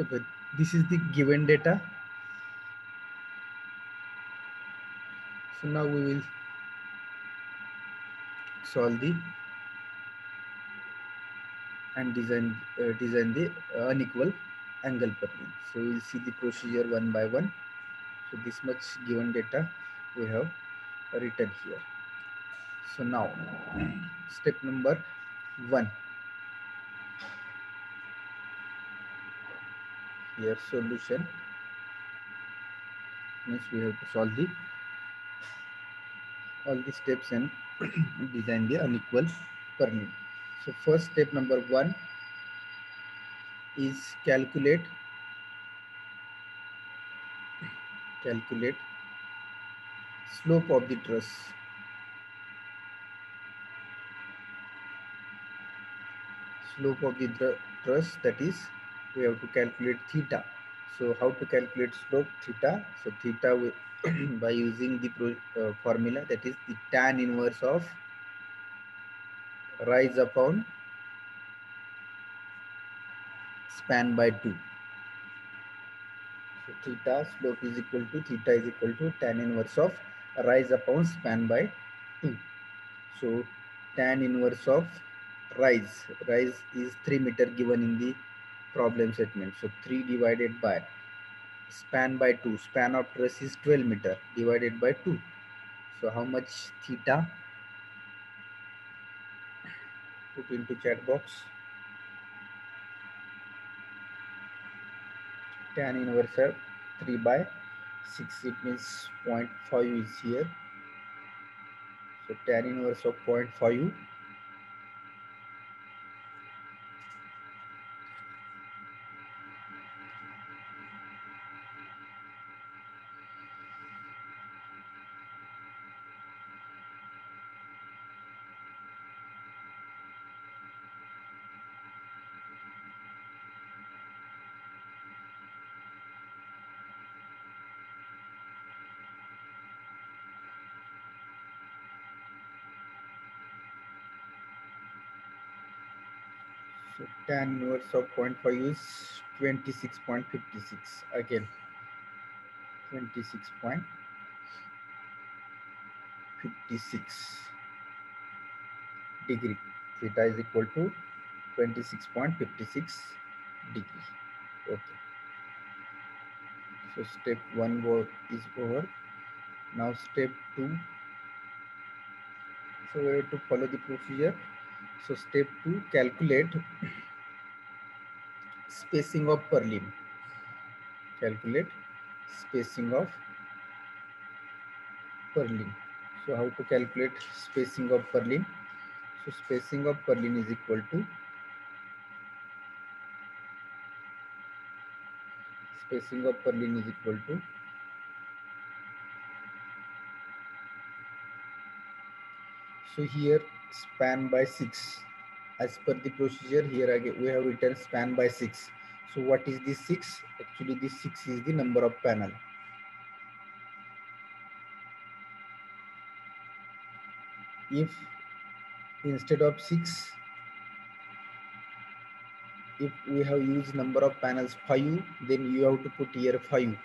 So this is the given data. So now we will solve the and design the unequal angle purlin. So we will see the procedure one by one. So this much given data we have written here. So now step number 1, here solution means we have to solve the all the steps and design the unequal purlin. So first step number 1 is calculate slope of the truss. Slope of the truss, that is we have to calculate theta. So how to calculate slope theta? So theta by using the formula, that is the tan inverse of rise upon span by 2. So theta is equal to tan inverse of rise upon span by 2. So tan inverse of rise is 3 meter given in the problem statement. So 3 divided by span by 2, span of truss is 12 meter divided by 2. So how much theta? Put into chat box. Tan inverse of 3 by 6, it means 0.5 is here. So tan inverse of 0.5 So tan inverse of 0.5 is 26.56. Again 26.56 degree. Theta is equal to 26.56 degree. Okay. So step 1 is over. Now step 2. So we have to follow the procedure. So step 2, calculate spacing of purlin. Calculate spacing of purlin. So how to calculate spacing of purlin? So spacing of purlin is equal to so here span by 6. As per the procedure, here again we have written span by 6. So what is this 6? Actually this 6 is the number of panel. If instead of 6, if we have used number of panels 5, then you have to put here 5.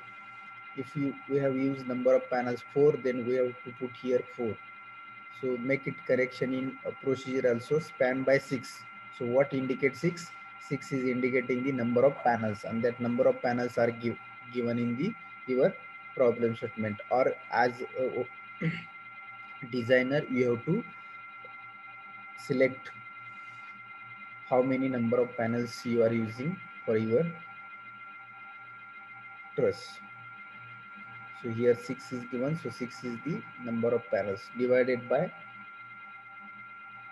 If we have used number of panels 4, then we have to put here 4. So make it correction in procedure also, span by 6. So what indicates 6? 6 is indicating the number of panels, and that number of panels are given in the your problem statement, or as a designer you have to select how many number of panels you are using for your truss. So here 6 is given, so 6 is the number of panels divided by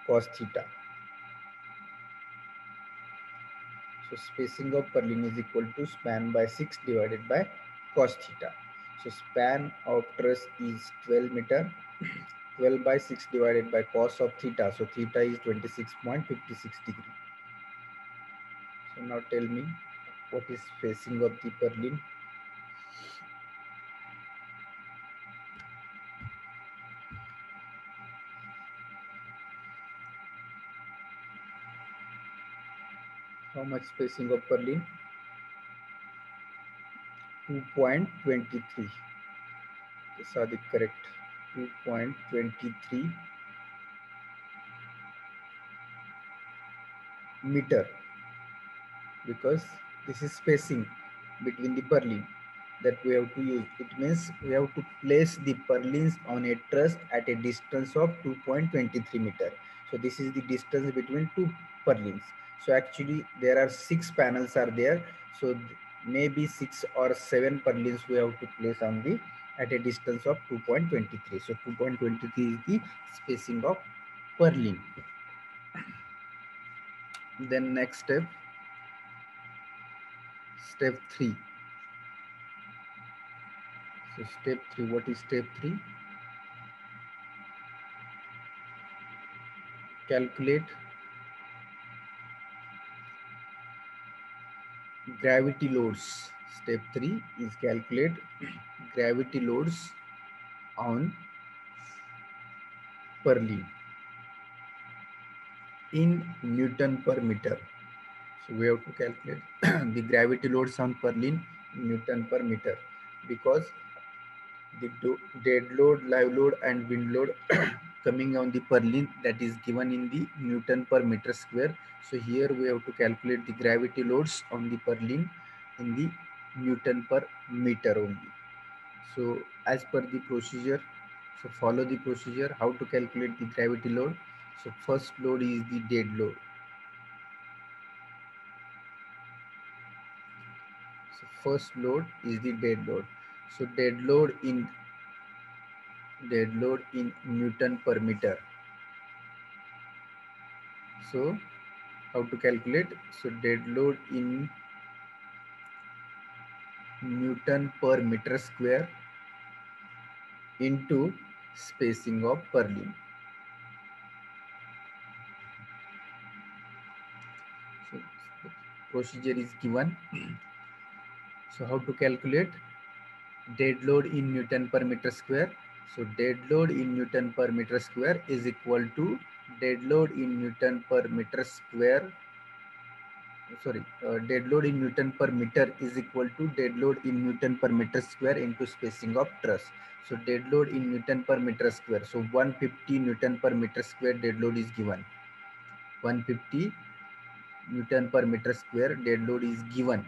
cos theta. So spacing of purlin is equal to span by 6 divided by cos theta. So span of truss is 12 meter. 12 by 6 divided by cos of theta. So theta is 26.56 degree. So now tell me, what is spacing of the purlin? How much spacing of purlin? 2.23. Sadik, correct. 2.23 meter, because this is spacing between the purlin that we have to use. It means we have to place the purlins on a truss at a distance of 2.23 meter. So this is the distance between two purlins. So actually there are 6 panels are there. So maybe 6 or 7 purlins we have to place on the at a distance of 2.23. So 2.23 is the spacing of purlin. Then next step, step 3. So step 3, what is step 3? Calculate gravity loads. Step 3 is calculate gravity loads on purlin in Newton per meter. So we have to calculate the gravity loads on purlin in Newton per meter, because the dead load, live load and wind load coming on the purlin, that is given in the Newton per meter square. So here we have to calculate the gravity loads on the purlin in the Newton per meter only. So as per the procedure, so follow the procedure how to calculate the gravity load. So first load is the dead load. So first load is the dead load. So dead load in Newton per meter. So how to calculate? So dead load in Newton per meter square into spacing of purlin. So the procedure is given. So how to calculate dead load in Newton per meter square? So dead load in Newton per meter square is equal to dead load in Newton per meter square. Dead load in Newton per meter is equal to dead load in Newton per meter square into spacing of truss. So dead load in Newton per meter square. So 150 Newton per meter square dead load is given. 150 Newton per meter square dead load is given.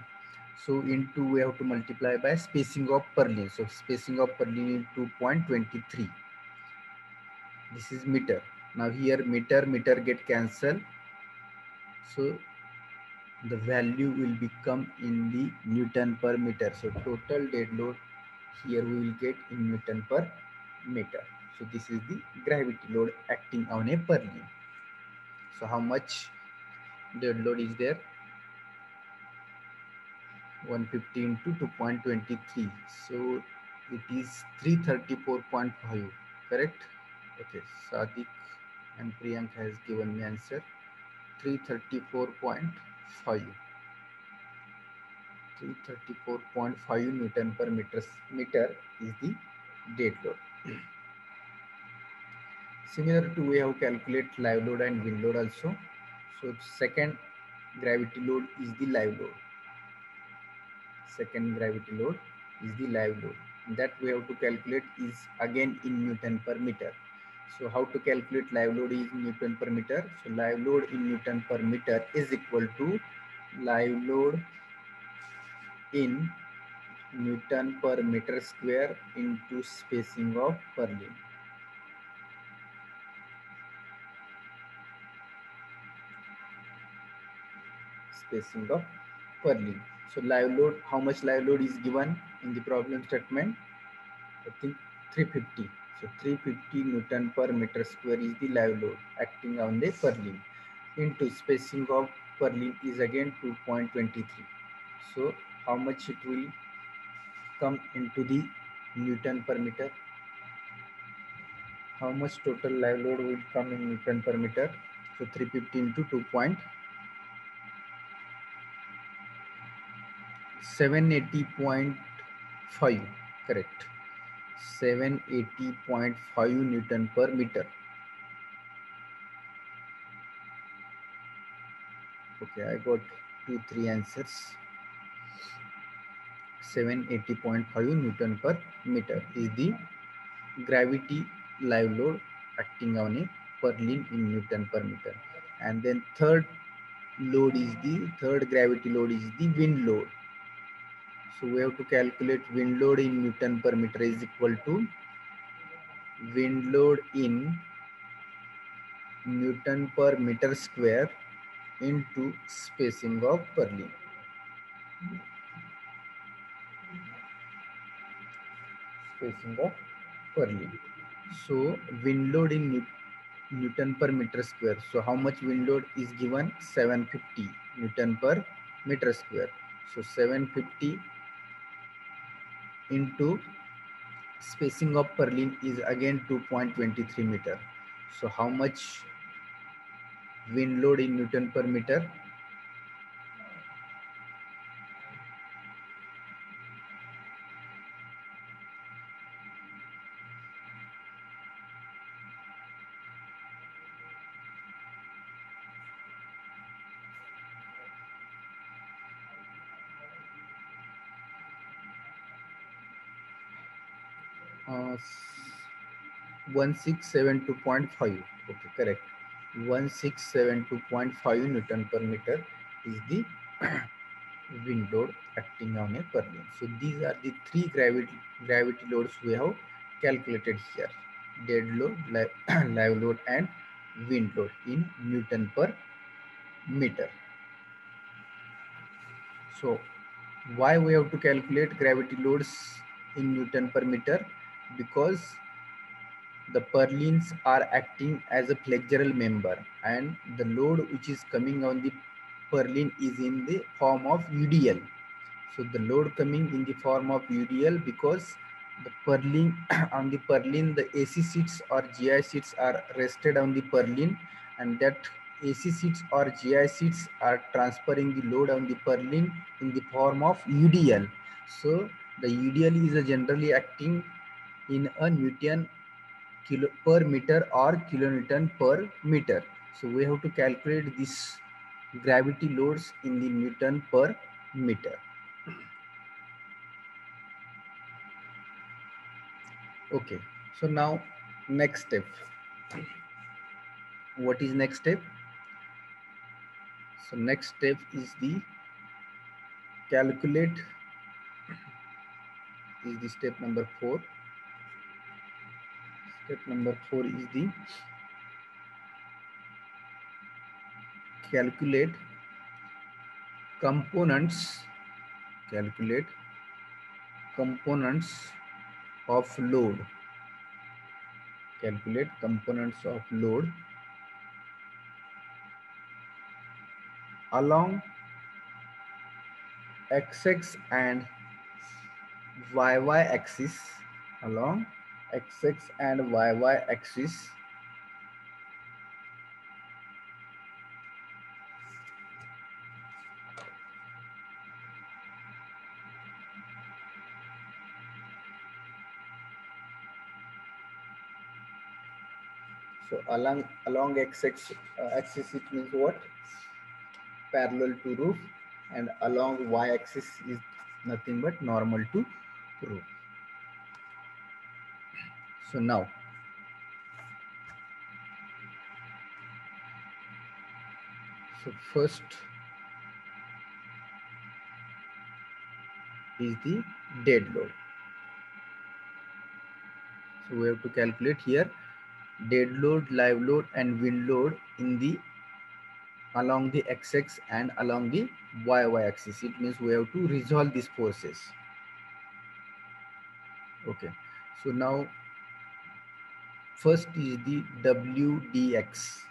So into we have to multiply by spacing of purlin. So spacing of purlin is 2.23. This is meter. Now here meter get cancelled. So the value will become in the Newton per meter. So total dead load here we will get in Newton per meter. So this is the gravity load acting on a purlin. So how much dead load is there? 150 into 2.23. So it is 334.5. Correct? Okay. Sadik and Priyank has given me answer 334.5. 334.5 Newton per meter is the dead load. Similar to we have calculate live load and wind load also. So second gravity load is the live load. Second gravity load is the live load. That we have to calculate is again in Newton per meter. So how to calculate live load is Newton per meter. So live load in Newton per meter is equal to live load in Newton per meter square into spacing of purlin. Spacing of purlin. So live load, how much live load is given in the problem statement? I think 350. So 350 Newton per meter square is the live load acting on the purlin, into spacing of purlin is again 2.23. So how much it will come into the Newton per meter? How much total live load will come in Newton per meter? So 350 into 780.5. Correct. 780.5 Newton per meter. Okay, I got 2-3 answers. 780.5 Newton per meter is the gravity live load acting on a purlin in Newton per meter. And then third gravity load is the wind load. So we have to calculate wind load in Newton per meter is equal to wind load in Newton per meter square into spacing of purlin. Spacing of purlin. So wind load in Newton per meter square. So how much wind load is given? 750 Newton per meter square. So 750 into spacing of purlin is again 2.23 meter. So how much wind load in Newton per meter? Uh, 1672.5. Okay, correct. 1672.5 Newton per meter is the wind load acting on a purlin. So these are the three gravity loads we have calculated here: dead load, live load, and wind load in Newton per meter. So why we have to calculate gravity loads in Newton per meter? Because the purlins are acting as a flexural member, and the load which is coming on the purlin is in the form of UDL. So the load coming in the form of UDL because the purlin on the purlin, the AC sheets or GI sheets are rested on the purlin, and that AC sheets or GI sheets are transferring the load on the purlin in the form of UDL. So the UDL is generally acting in a Newton kilo per meter or kilonewton per meter. So we have to calculate this gravity loads in the Newton per meter. Okay, so now next step. What is next step? So next step is the calculate, is the step number 4. Step number 4 is the calculate components, calculate components of load, calculate components of load along x-axis and y-y axis, along x-axis and y-y axis So along x-axis it means what? Parallel to roof, and along y-axis is nothing but normal to roof. So now first is the dead load. So we have to calculate here dead load, live load, and wind load in the along the x-axis and along the y-y axis. It means we have to resolve these forces. Okay, so now first is the WDX.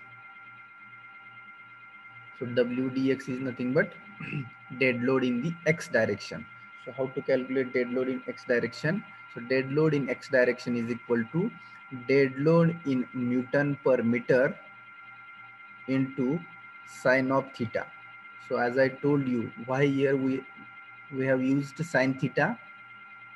So WDX is nothing but dead load in the x direction. So how to calculate dead load in x direction? So dead load in x direction is equal to dead load in Newton per meter into sine of theta. So as I told you, why here we have used sine theta.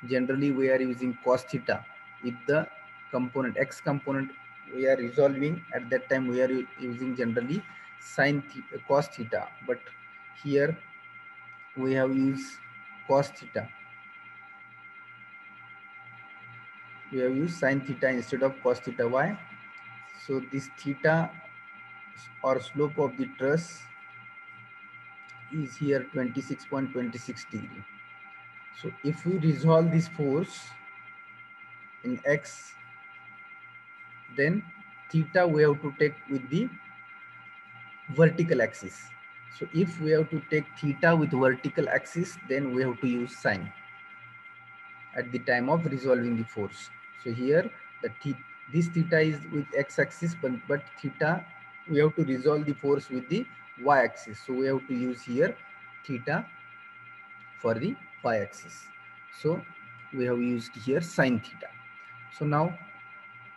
Generally we are using cos theta. If the component x component we are resolving, at that time we are using generally sine theta, cos theta, but here we have used cos theta. We have used sine theta instead of cos theta. Why? So this theta or slope of the truss is here 26.26 degree. So if we resolve this force in x, then theta we have to take with the vertical axis. So if we have to take theta with vertical axis, then we have to use sine at the time of resolving the force. So here this theta is with x-axis, but theta we have to resolve the force with the y-axis. So we have to use here theta for the y-axis. So we have used here sine theta. So now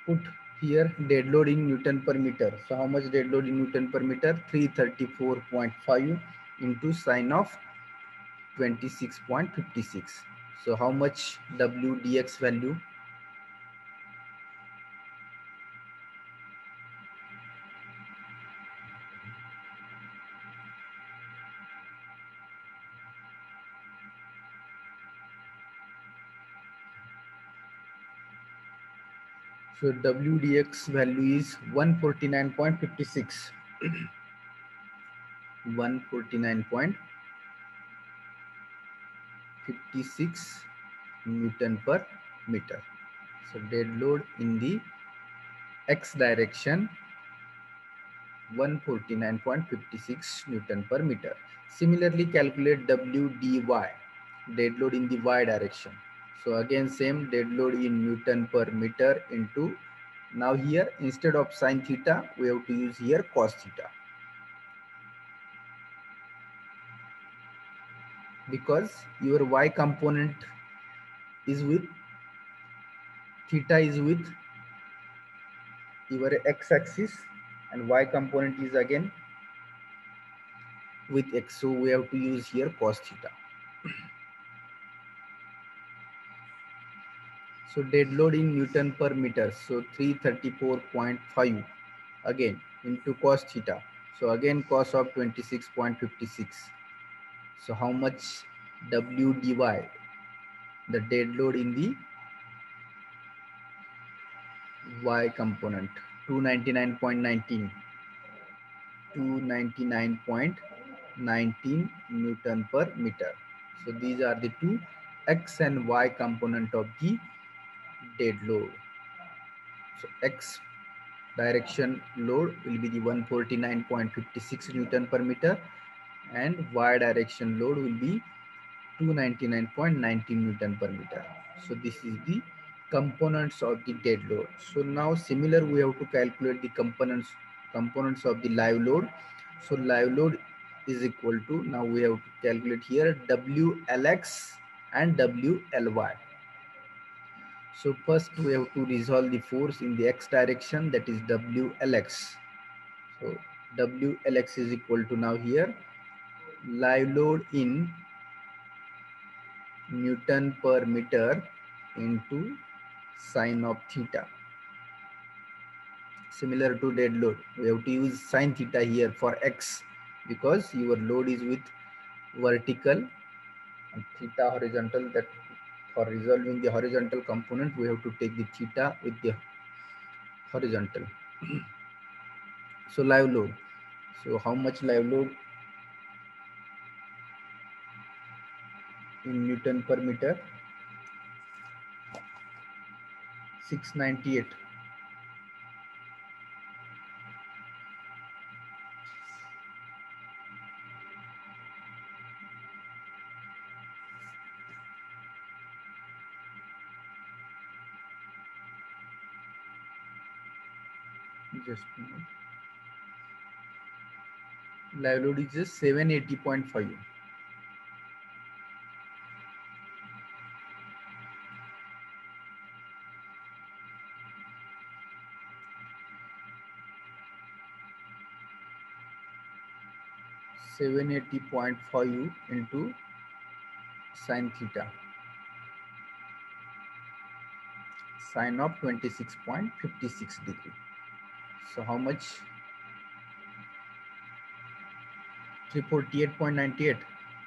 put here dead load in Newton per meter. So how much dead load in Newton per meter? 334.5 into sine of 26.56. So how much W dx value? So W dx value is 149.56. 149.56 Newton per meter. So dead load in the x direction 149.56 Newton per meter. Similarly, calculate W dy, dead load in the y direction. So again, same dead load in Newton per meter into, now here instead of sine theta, we have to use here cos theta. Because your y component is with, theta is with your x-axis and y component is again with x. So we have to use here cos theta. So dead load in Newton per meter. So 334.5 again into cos theta. So again cos of 26.56. So how much W dy, the dead load in the y component? 299.19. 299.19 Newton per meter. So these are the two x and y component of the dead load. So x direction load will be the 149.56 Newton per meter and y direction load will be 299.19 Newton per meter. So this is the components of the dead load. So now similar we have to calculate the components of the live load. So live load is equal to, now we have to calculate here WLX and WLY. So first we have to resolve the force in the x direction, that is WLX. So WLX is equal to, now here live load in Newton per meter into sine of theta. Similar to dead load, we have to use sine theta here for x because your load is with vertical and theta horizontal. That for resolving the horizontal component, we have to take the theta with the horizontal. So live load. So how much live load in Newton per meter? 698. Just a minute. Live load is just 780.5. .5 into sine theta, sine of 26.56 degree. So how much? 348.98.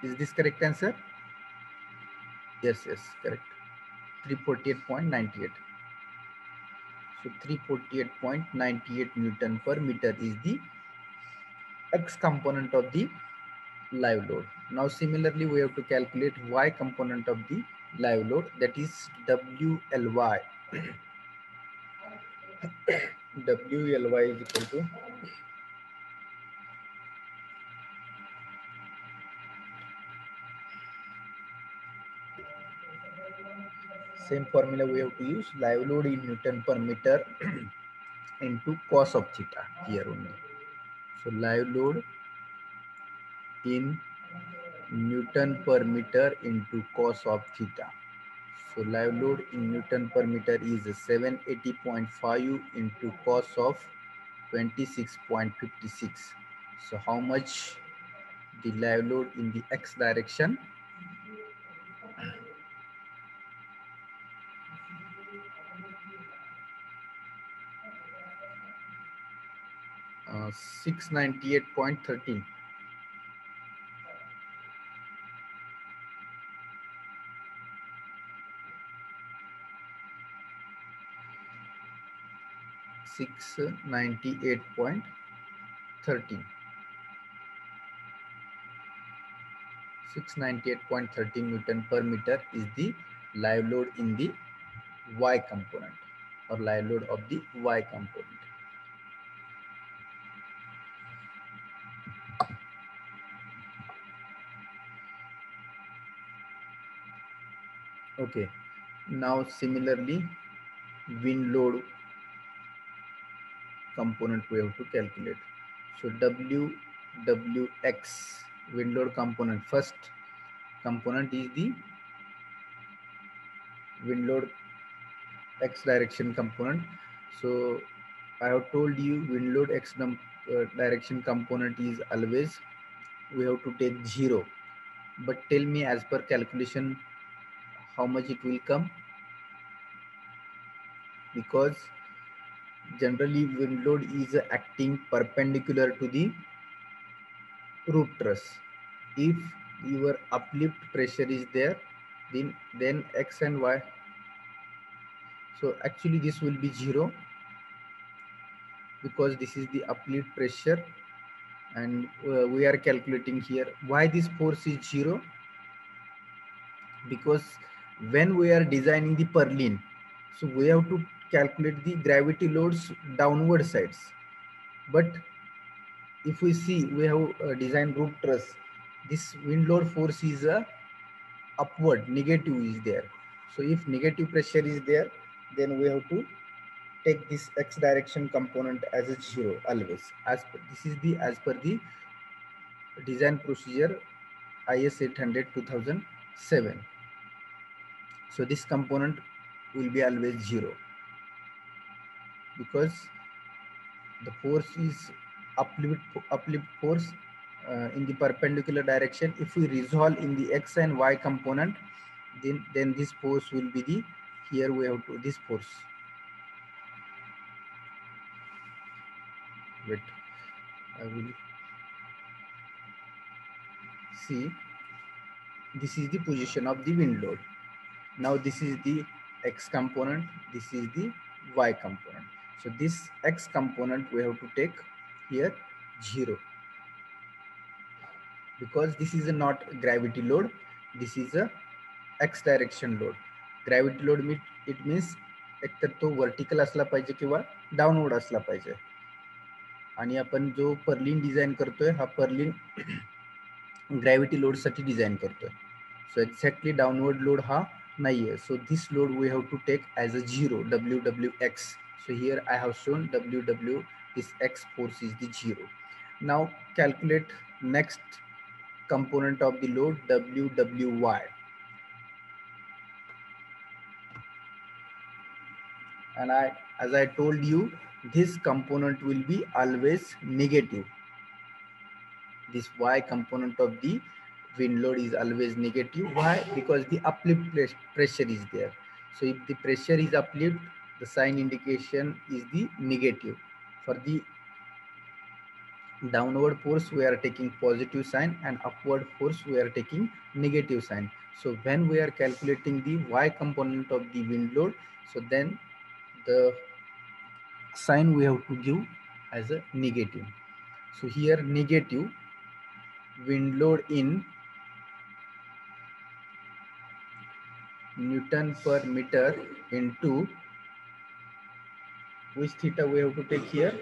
Is this correct answer? Yes, correct. 348.98. So 348.98 Newton per meter is the X component of the live load. Now similarly, we have to calculate Y component of the live load, that is WLY. WLY is equal to same formula we have to use, live load in Newton per meter into cos of theta here only. So live load in Newton per meter into cos of theta. So live load in Newton per meter is 780.5 into cos of 26.56. So how much the live load in the X direction? 698.13. Six 698.13 Newton per meter is the live load in the Y component, or live load of the Y component. Okay, now similarly wind load component we have to calculate. So WWX wind load component, first component is the wind load X direction component. So I have told you wind load X direction component is always we have to take 0. But tell me, as per calculation, how much it will come? Because generally wind load is acting perpendicular to the roof truss. If your uplift pressure is there, then X and Y. So actually this will be 0, because this is the uplift pressure, and we are calculating here. Why this force is 0? Because when we are designing the purlin, so we have to calculate the gravity loads downward sides. But if we see, we have designed roof truss, this wind load force is upward, negative is there. So if negative pressure is there, then we have to take this X direction component as a 0 always. This is the as per the design procedure IS 800 2007. So this component will be always 0, because the force is uplift force in the perpendicular direction. If we resolve in the X and Y component, then this force will be the, here we have to this force. Wait, I will see. This is the position of the wind load. Now this is the X component, this is the Y component. So this X component we have to take here 0, because this is a not gravity load, this is a X direction load. Gravity load it means एकतर तो vertical असला पाहिजे किंवा downward असला पाहिजे. आणि आपण जो पर्लिन डिझाइन करतोय हा पर्लिन ग्रॅव्हिटी लोड साठी डिझाइन करतोय. सो एक्झॅक्टली डाउनवर्ड लोड हा नाहीये. So this load we have to take as a 0, WWX. So here I have shown WW, this X force is the 0. Now calculate next component of the load, WWY. And as I told you, this component will be always negative. This Y component of the wind load is always negative. Why? Because the uplift pressure is there. So if the pressure is uplift, the sign indication is the negative. For the downward force, we are taking positive sign, and upward force, we are taking negative sign. So when we are calculating the Y component of the wind load, so then the sign we have to give as a negative. So here negative wind load in Newton per meter into which theta we have to take here?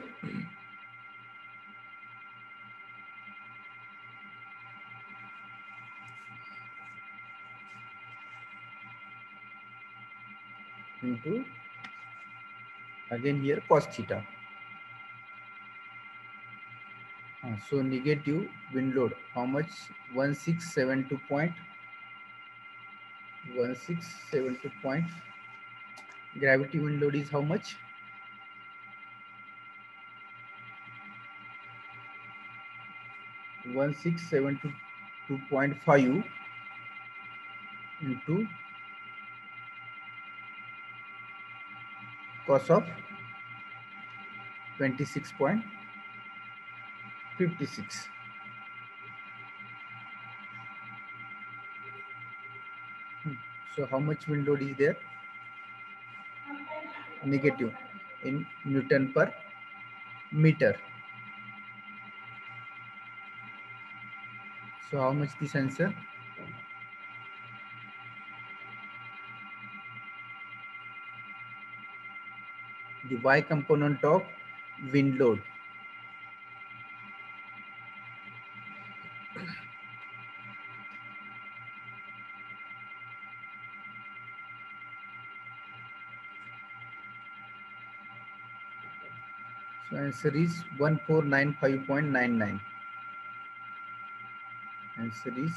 Into again here cos theta. So negative wind load, how much? 1672 point. Gravity wind load is how much? 1672.5 into cos of 26.56. So how much wind load is there? Negative in Newton per meter. So how much this answer? The y component of wind load. So answer is 1495.99. Answer is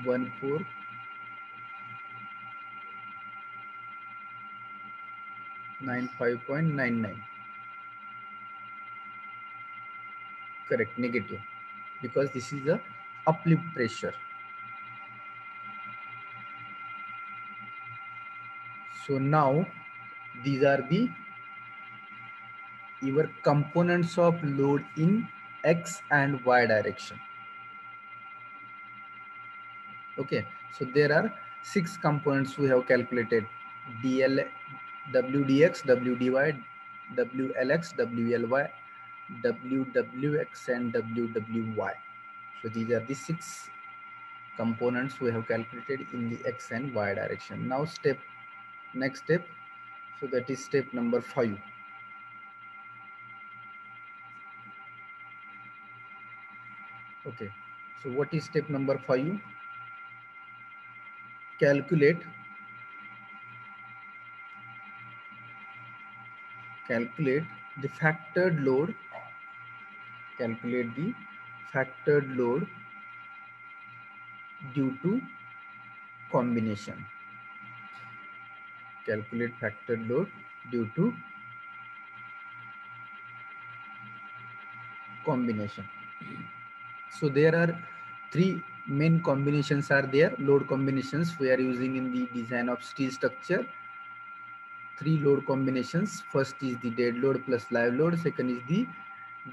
1495.99. Correct, negative, because this is a uplift pressure. So now these are the your components of load in x and y direction. Okay, so there are 6 components we have calculated: dl, wdx, wdy, wlx, wly, wwx and wwy. So these are the 6 components we have calculated in the x and y direction. Now next step, so that is step number 5. Okay, so what is step number 5? Calculate the factored load. Calculate the factored load due to combination. Calculate factored load due to combination. So there are 3 main combinations are there, load combinations we are using in the design of steel structure. 3 load combinations. First is the dead load plus live load, second is the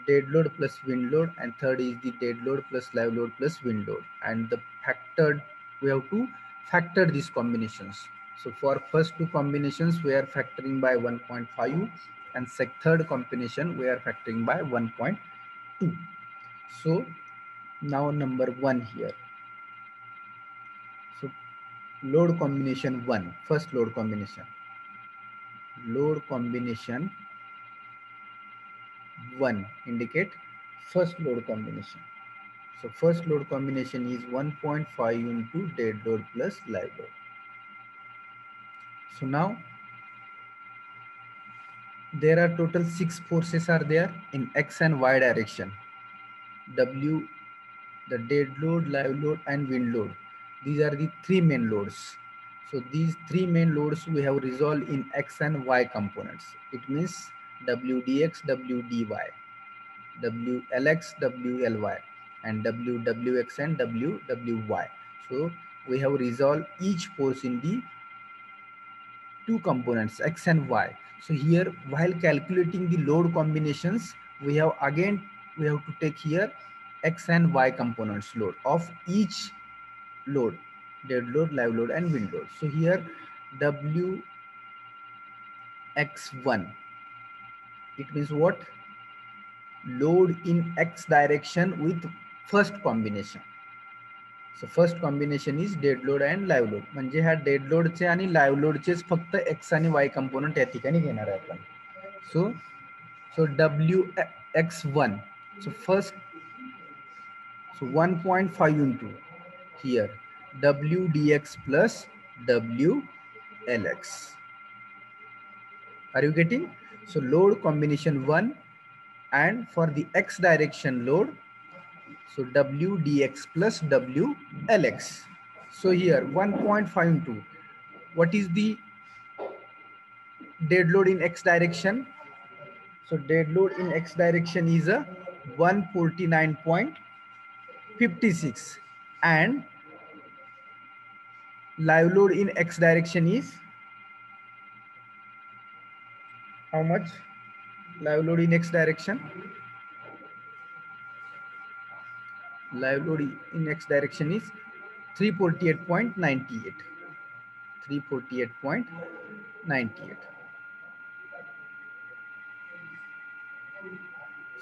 dead load plus wind load, and third is the dead load plus live load plus wind load. And the factored, we have to factor these combinations. So for first 2 combinations we are factoring by 1.5, and third combination we are factoring by 1.2. So now number 1 here. So load combination 1, first load combination. Load combination 1 indicate first load combination. So first load combination is 1.5 into dead load plus live load. So now there are total 6 forces are there in x and y direction. W, the dead load, live load and wind load. These are the 3 main loads. So these 3 main loads we have resolved in x and y components. It means WDX, WDY, WLX, WLY, and WWX and WWY. So we have resolved each force in the 2 components x and y. So here while calculating the load combinations, we have to take here x and y components load of each load, dead load, live load and wind load. So here W x1. It means what? Load in x direction with first combination. So first combination is dead load and live load. म्हणजे ह्या dead load चे आणि live load चेच फक्त x आणि y component या ठिकाणी घेणार आहे आपण. So wx1. So first, so 1.5 into here w dx plus w lx. Are you getting? So load combination 1, and for the x direction load, so w dx plus w lx. So here 1.5 into, what is the dead load in x direction? So dead load in x direction is a 149.56, and live load in x direction is how much? Live load in x direction, live load in x direction is 348.98. 348.98.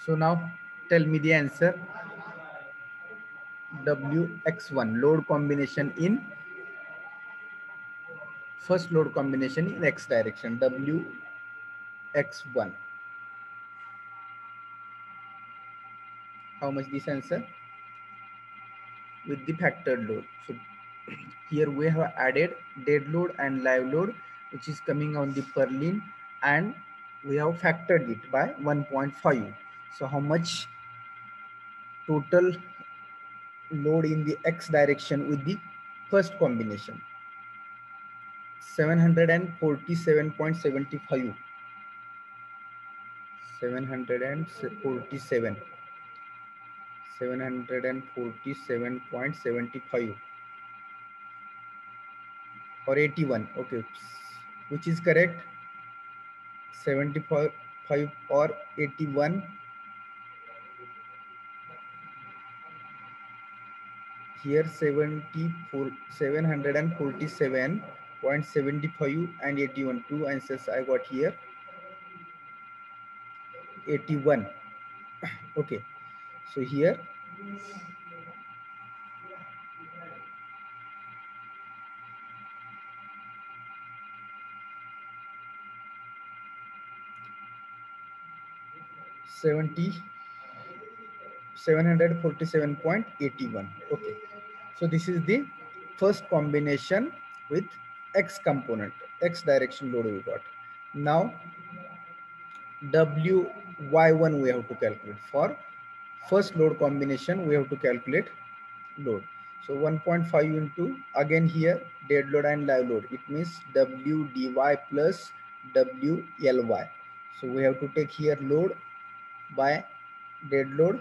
So now tell me the answer. wx1 load combination in first load combination in x direction, wx1. How much this answer? With the factored load. So here we have added dead load and live load, which is coming on the purlin, and we have factored it by 1.5. So how much total load in the x direction with the first combination? 747.75. 747.75 or 81. Okay, which is correct? 75 or 81? Here 747.75 and 81. Two answers I got here. 81. Okay, so here $747.81. Okay, so this is the first combination with x component, x direction load we got. Now wy1 we have to calculate. For first load combination we have to calculate load. So 1.5 into, again here dead load and live load, it means w dy plus w ly. So we have to take here load by dead load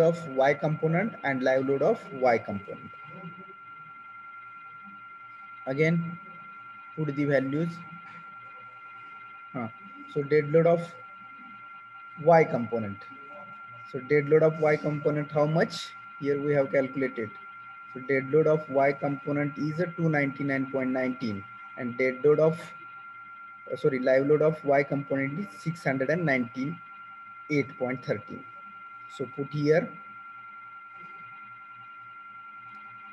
of y component and live load of y component. Again put the values. So dead load of y component. So dead load of y component, how much? Here we have calculated. So dead load of y component is a 299.19, and dead load of live load of y component is 698.13. So put here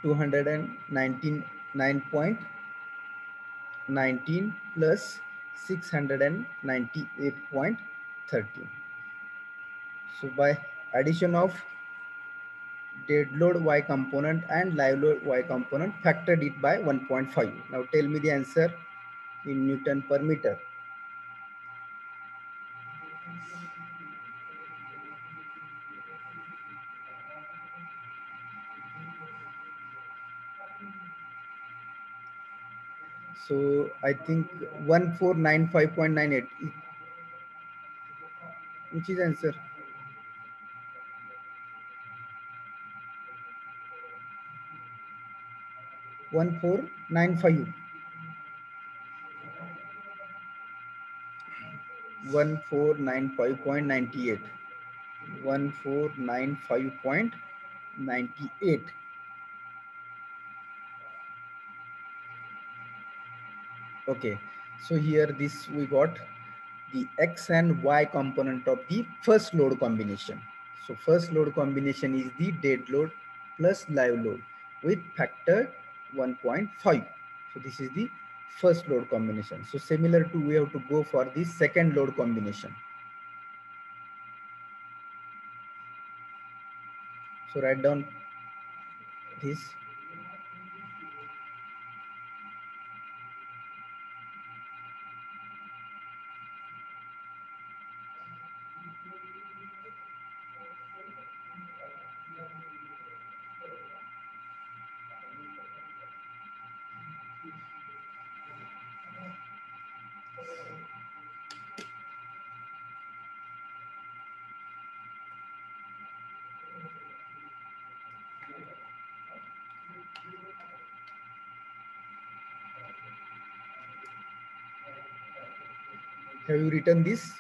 299.19 plus 698.13. So by addition of dead load y component and live load y component, factored it by 1.5. Now tell me the answer in Newton per meter. So I think 1495.98, which is answer. 1495. 1495.98. 1495.98. Okay, So here this we got the X and Y component of the first load combination. So first load combination is the dead load plus live load with factor 1.5. So this is the first load combination. So similar to we have to go for the second load combination. So write down this. Have you written this?